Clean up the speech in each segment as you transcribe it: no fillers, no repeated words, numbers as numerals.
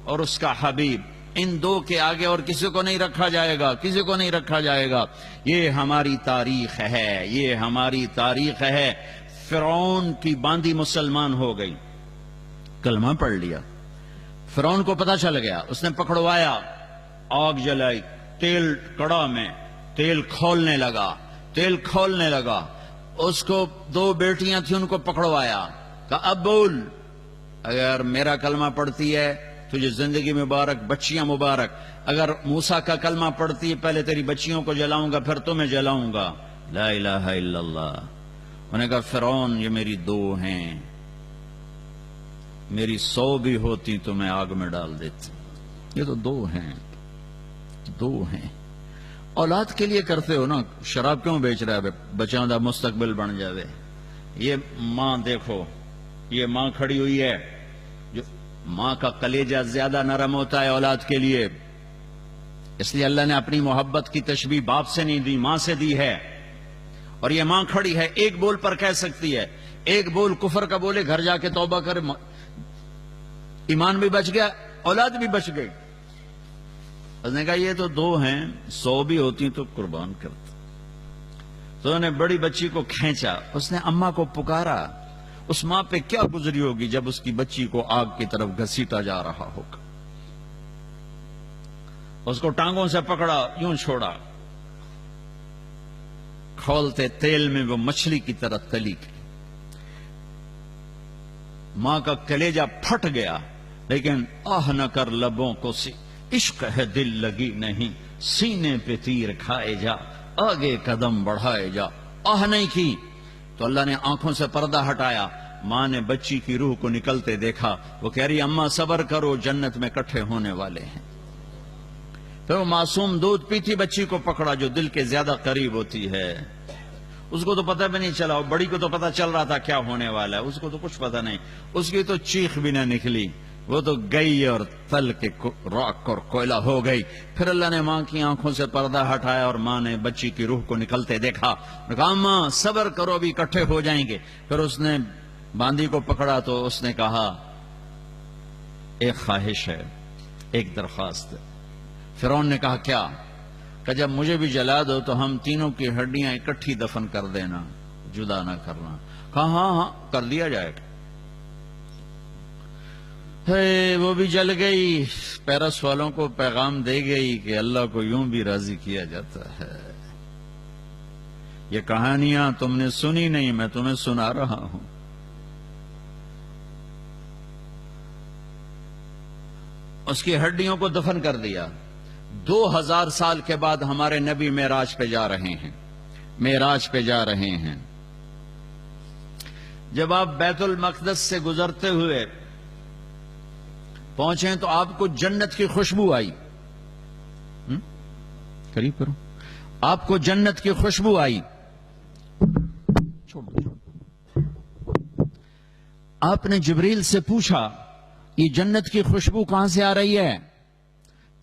اور اس کا حبیب، ان دو کے آگے اور کسی کو نہیں رکھا جائے گا، کسی کو نہیں رکھا جائے گا۔ یہ ہماری تاریخ ہے، یہ ہماری تاریخ ہے۔ فرعون کی باندی مسلمان ہو گئی، کلمہ پڑھ لیا۔ فرعون کو پتہ چل گیا، اس نے پکڑوایا، آگ جلائی، تیل کڑا میں تیل کھولنے لگا۔ اس کو دو بیٹیاں تھیں، ان کو پکڑوایا، کہا اب بول، اگر میرا کلمہ پڑھتی ہے تجھے زندگی مبارک، بچیاں مبارک، اگر موسیٰ کا کلمہ پڑھتی ہے پہلے تیری بچیوں کو جلاؤں گا پھر تمہیں جلاؤں گا۔ لا الہ الا اللہ۔ انہوں نے کہا فرعون یہ میری دو ہیں، میری 100 بھی ہوتی تو میں آگ میں ڈال دیتی، یہ تو دو ہیں۔ اولاد کے لیے کرتے ہو نا، شراب کیوں بیچ رہا ہے؟ بچوں دا مستقبل بن جاوے۔ یہ ماں دیکھو، یہ ماں کھڑی ہوئی ہے، جو ماں کا کلیجہ زیادہ نرم ہوتا ہے اولاد کے لیے، اس لیے اللہ نے اپنی محبت کی تشبیہ باپ سے نہیں دی، ماں سے دی ہے۔ اور یہ ماں کھڑی ہے، ایک بول پر کہہ سکتی ہے، ایک بول کفر کا بولے، گھر جا کے توبہ کرے، ایمان بھی بچ گیا، اولاد بھی بچ گئی۔ اس نے کہا یہ تو دو ہیں، 100 بھی ہوتی تو قربان کرتا۔ تو انہوں نے بڑی بچی کو کھینچا، اس نے اماں کو پکارا۔ اس ماں پہ کیا گزری ہوگی جب اس کی بچی کو آگ کی طرف گھسیٹا جا رہا ہوگا۔ اس کو ٹانگوں سے پکڑا، یوں چھوڑا، کھولتے تیل میں وہ مچھلی کی طرح تلی گئی۔ ماں کا کلیجہ پھٹ گیا، لیکن آہ نہ کر لبوں کو عشق ہے دل لگی نہیں، سینے پہ تیر کھائے جا، آگے قدم بڑھائے جا۔ آہ نہیں کی تو اللہ نے آنکھوں سے پردہ ہٹایا، ماں نے بچی کی روح کو نکلتے دیکھا، وہ کہہ رہی اماں صبر کرو، جنت میں کٹھے ہونے والے ہیں۔ پھر وہ معصوم دودھ پیتی بچی کو پکڑا جو دل کے زیادہ قریب ہوتی ہے، اس کو تو پتہ بھی نہیں چلا، بڑی کو تو پتہ چل رہا تھا کیا ہونے والا ہے، اس کو تو کچھ پتہ نہیں، اس کی تو چیخ بھی نہ نکلی، وہ تو گئی اور تل کے راک اور کوئلہ ہو گئی۔ پھر اللہ نے ماں کی آنکھوں سے پردہ ہٹایا اور ماں نے بچی کی روح کو نکلتے دیکھا، کہا اماں صبر کرو، ابھی اکٹھے ہو جائیں گے۔ پھر اس نے باندی کو پکڑا تو اس نے کہا ایک خواہش ہے، ایک درخواست ہے۔ فرعون نے کہا کیا؟ کہ جب مجھے بھی جلا دو تو ہم تینوں کی ہڈیاں اکٹھی دفن کر دینا، جدا نہ کرنا۔ کہا ہاں کر دیا جائے گا۔ وہ بھی جل گئی، پیرس والوں کو پیغام دے گئی کہ اللہ کو یوں بھی راضی کیا جاتا ہے۔ یہ کہانیاں تم نے سنی نہیں، میں تمہیں سنا رہا ہوں۔ اس کی ہڈیوں کو دفن کر دیا۔ 2000 سال کے بعد ہمارے نبی معراج پہ جا رہے ہیں۔ جب آپ بیت المقدس سے گزرتے ہوئے پہنچے تو آپ کو جنت کی خوشبو آئی، قریب کرو، آپ کو جنت کی خوشبو آئی۔ آپ نے جبریل سے پوچھا یہ جنت کی خوشبو کہاں سے آ رہی ہے؟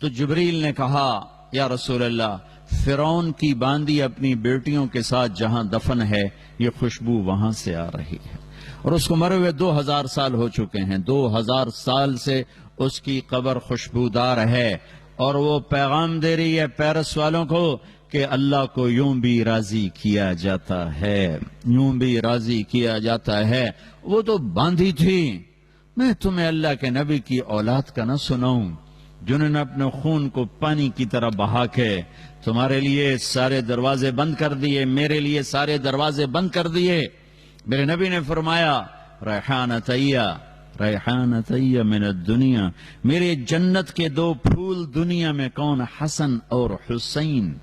تو جبریل نے کہا یا رسول اللہ، فرعون کی باندی اپنی بیٹیوں کے ساتھ جہاں دفن ہے یہ خوشبو وہاں سے آ رہی ہے، اور اس کو مرے ہوئے 2000 سال ہو چکے ہیں، 2000 سال سے اس کی قبر خوشبودار ہے، اور وہ پیغام دے رہی ہے پیرس والوں کو کہ اللہ کو یوں بھی راضی کیا جاتا ہے، یوں بھی راضی کیا جاتا ہے۔ وہ تو باندھی تھی، میں تمہیں اللہ کے نبی کی اولاد کا نہ سناؤں جنہوں نے اپنے خون کو پانی کی طرح بہا کے تمہارے لیے سارے دروازے بند کر دیے، میرے لیے سارے دروازے بند کر دیے۔ میرے نبی نے فرمایا ریحانتیہ من الدنیا، میرے جنت کے 2 پھول دنیا میں کون؟ حسن اور حسین۔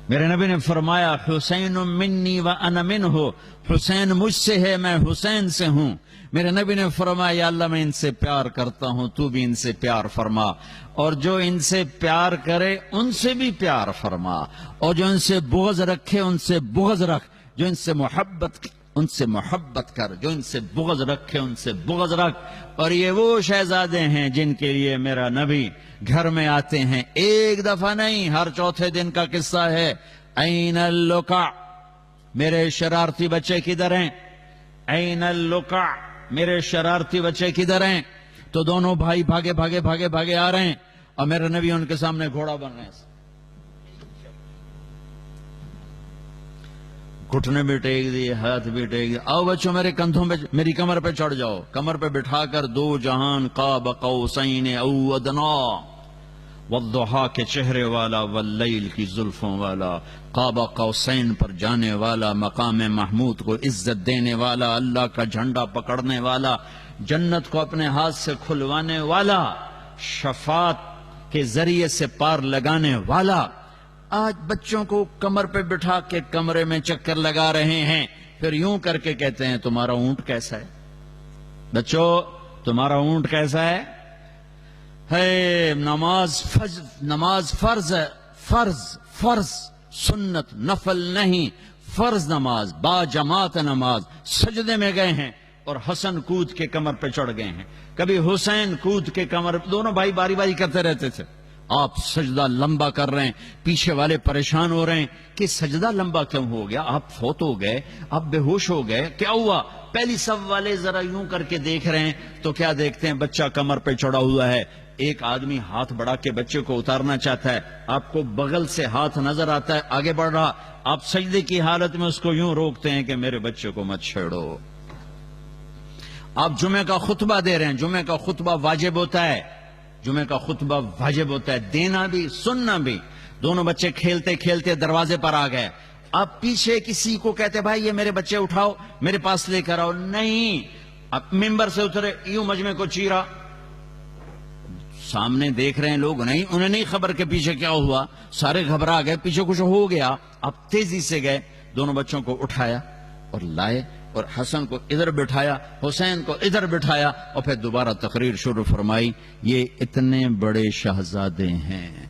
میرے نبی نے فرمایا حسین منی وانا منہ، حسین مجھ سے ہے، میں حسین سے ہوں۔ میرے نبی نے فرمایا یا اللہ میں ان سے پیار کرتا ہوں، تو بھی ان سے پیار فرما، اور جو ان سے پیار کرے ان سے بھی پیار فرما، اور جو ان سے بغض رکھے ان سے بغض رکھ، جو ان سے محبت کر، جو ان سے بغض رکھے ان سے بغض رکھ۔ اور یہ وہ شہزادے ہیں جن کے لیے میرا نبی گھر میں آتے ہیں، ایک دفعہ نہیں، ہر چوتھے دن کا قصہ ہے۔ این اللقع، میرے شرارتی بچے کدھر ہیں؟ این اللقع، میرے شرارتی بچے کدھر ہیں؟ تو دونوں بھائی بھاگے بھاگے بھاگے بھاگے آ رہے ہیں اور میرے نبی ان کے سامنے گھوڑا بن رہے ہیں، گھٹنے بھی ٹیک دیے، ہاتھ بھی ٹیک دیے، آؤ بچوں میرے کندھوں پہ، میری کمر پہ چڑھ جاؤ، کمر پہ بٹھا کر دو جہان قاب قوسین او ادنا، والضحا کے چہرے والا، واللیل کی زلفوں والا، قاب قوسین پر جانے والا، مقام محمود کو عزت دینے والا، اللہ کا جھنڈا پکڑنے والا، جنت کو اپنے ہاتھ سے کھلوانے والا، شفاعت کے ذریعے سے پار لگانے والا، آج بچوں کو کمر پہ بٹھا کے کمرے میں چکر لگا رہے ہیں، پھر یوں کر کے کہتے ہیں تمہارا اونٹ کیسا ہے؟ بچوں تمہارا اونٹ کیسا ہے؟ نماز فرض ہے، فرض سنت نفل نہیں، فرض نماز، با جماعت نماز، سجدے میں گئے ہیں اور حسن کود کے کمر پہ چڑھ گئے ہیں، کبھی حسین کود کے کمر، دونوں بھائی باری باری کرتے رہتے تھے، آپ سجدہ لمبا کر رہے ہیں، پیچھے والے پریشان ہو رہے ہیں کہ سجدہ لمبا کیوں ہو گیا، آپ فوت ہو گئے، آپ بے ہوش ہو گئے، کیا ہوا؟ پہلی صف والے ذرا یوں کر کے دیکھ رہے ہیں تو کیا دیکھتے ہیں؟ بچہ کمر پہ چڑھا ہوا ہے، ایک آدمی ہاتھ بڑھا کے بچے کو اتارنا چاہتا ہے، آپ کو بغل سے ہاتھ نظر آتا ہے آگے بڑھ رہا، آپ سجدے کی حالت میں اس کو یوں روکتے ہیں کہ میرے بچے کو مت چھیڑو۔ آپ جمعہ کا خطبہ دے رہے ہیں، جمعہ کا خطبہ واجب ہوتا ہے، جمعہ کا خطبہ واجب ہوتا ہے، دینا بھی سننا بھی۔ دونوں بچے کھیلتے کھیلتے دروازے پر آ گئے، آپ پیچھے کسی کو کہتے بھائی یہ میرے بچے اٹھاؤ میرے پاس لے کر آؤ، نہیں، اب ممبر سے اترے، یوں مجمع کو چیرا، سامنے دیکھ رہے ہیں لوگ، نہیں، انہیں نہیں خبر کہ پیچھے کیا ہوا، سارے گھبرا گئے، پیچھے کچھ ہو گیا، آپ تیزی سے گئے، دونوں بچوں کو اٹھایا اور لائے اور حسن کو ادھر بٹھایا، حسین کو ادھر بٹھایا، اور پھر دوبارہ تقریر شروع فرمائی، یہ اتنے بڑے شہزادے ہیں،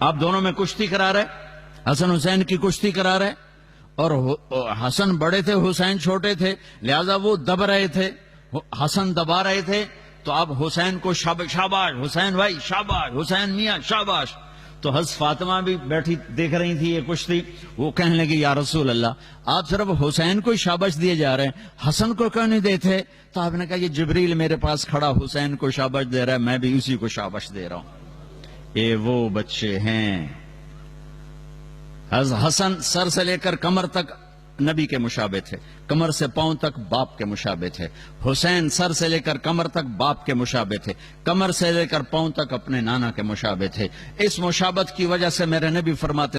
آپ دونوں میں کشتی کرا رہے، حسن حسین کی کشتی کرا رہے، اور حسن بڑے تھے حسین چھوٹے تھے، لہذا وہ دب رہے تھے، حسن دبا رہے تھے، تو اب حسین کو شاباش حسین بھائی، شاباش حسین میاں شاباش۔ تو حضرت فاطمہ بھی بیٹھی دیکھ رہی تھی یہ کشتی، وہ کہنے لگی یا رسول اللہ آپ صرف حسین کو شاباش دیے جا رہے ہیں، حسن کو کیوں نہیں دیتے؟ تو آپ نے کہا یہ جبریل میرے پاس کھڑا حسین کو شاباش دے رہا ہے، میں بھی اسی کو شاباش دے رہا ہوں۔ یہ وہ بچے ہیں، حسن سر سے لے کر کمر تک نبی کے مشابہ تھے، کمر سے پاؤں تک باپ کے مشابہ تھے، حسین سر سے لے کر کمر تک باپ کے مشابہ تھے، کمر سے لے کر پاؤں تک اپنے نانا کے مشابہ تھے۔ اس مشابہت کی وجہ سے میرے نبی فرماتے